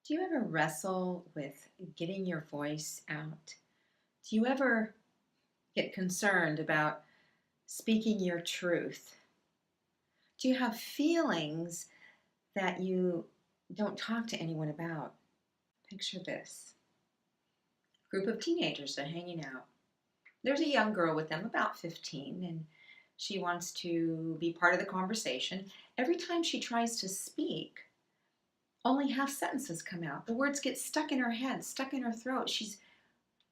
Do you ever wrestle with getting your voice out? Do you ever get concerned about speaking your truth? Do you have feelings that you don't talk to anyone about? Picture this group of teenagers are hanging out. There's a young girl with them, about 15, and she wants to be part of the conversation. Every time she tries to speak, only half sentences come out. The words get stuck in her head, stuck in her throat. She's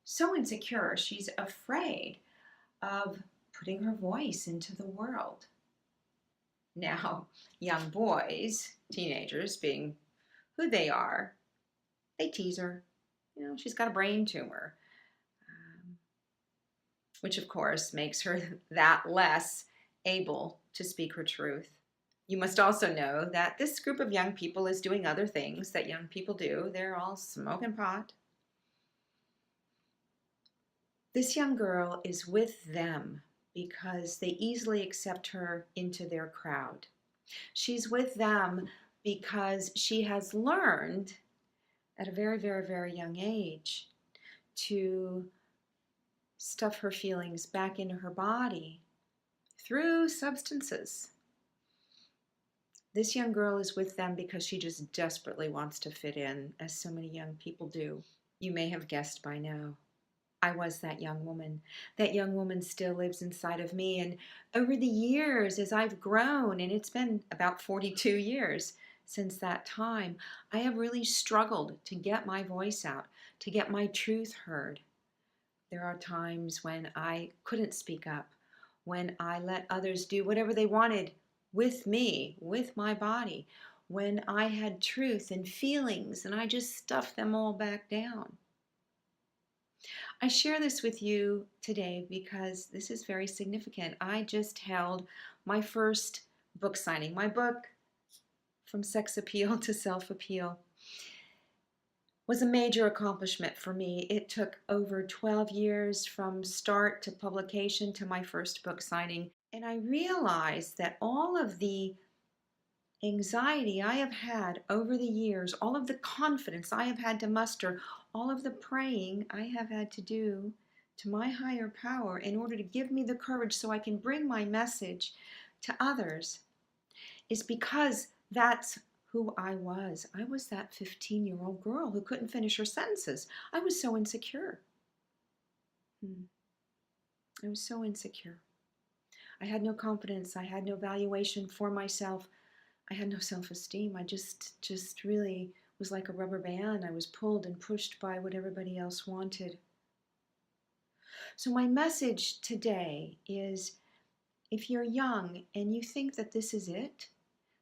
so insecure. She's afraid of putting her voice into the world. Now, young boys, teenagers being who they are, they tease her. She's got a brain tumor, um, which of course makes her that less able to speak her truth. You must also know that this group of young people is doing other things that young people do. They're all smoking pot. This young girl is with them because they easily accept her into their crowd. She's with them because she has learned at a very, very, very young age to stuff her feelings back into her body through substances. This young girl is with them because she just desperately wants to fit in, as so many young people do. You may have guessed by now. I was that young woman. That young woman still lives inside of me. And over the years, as I've grown, and it's been about 42 years since that time, I have really struggled to get my voice out, to get my truth heard. There are times when I couldn't speak up, when I let others do whatever they wanted with me, with my body, when I had truth and feelings and I just stuffed them all back down. I share this with you today because this is very significant. I just held my first book signing, my book, From Sex Appeal to Self Appeal, was a major accomplishment for me. It took over 12 years from start to publication to my first book signing. And I realized that all of the anxiety I have had over the years, all of the confidence I have had to muster, all of the praying I have had to do to my higher power in order to give me the courage so I can bring my message to others is because that's who I was. I was that 15-year-old girl who couldn't finish her sentences. I was so insecure. I was so insecure. I had no confidence. I had no valuation for myself. I had no self-esteem. I just really was like a rubber band. I was pulled and pushed by what everybody else wanted. So my message today is, if you're young and you think that this is it,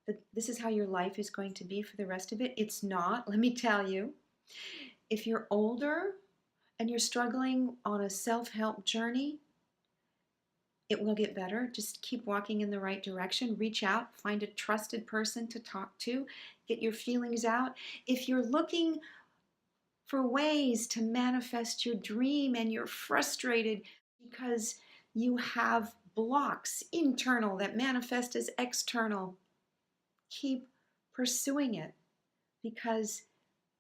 that this is how your life is going to be for the rest of it, it's not, let me tell you. If you're older and you're struggling on a self-help journey, it will get better. Just keep walking in the right direction. Reach out, find a trusted person to talk to, get your feelings out. If you're looking for ways to manifest your dream and you're frustrated because you have blocks internal that manifest as external, keep pursuing it because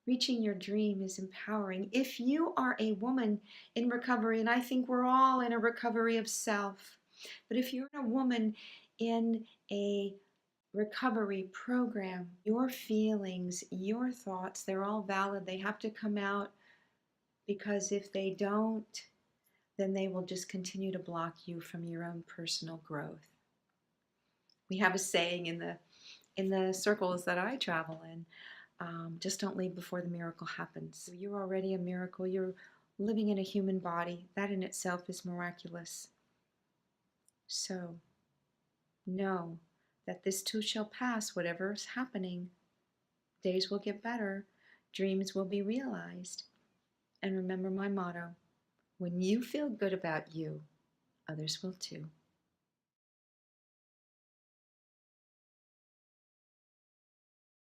reaching your dream is empowering. If you are a woman in recovery, and I think we're all in a recovery of self, but if you're a woman in a recovery program, your feelings, your thoughts, they're all valid. They have to come out because if they don't, then they will just continue to block you from your own personal growth. We have a saying in the circles that I travel in, just don't leave before the miracle happens. You're already a miracle. You're living in a human body. That in itself is miraculous. So know that this too shall pass, whatever is happening. Days will get better. Dreams will be realized. And remember my motto, when you feel good about you, others will too.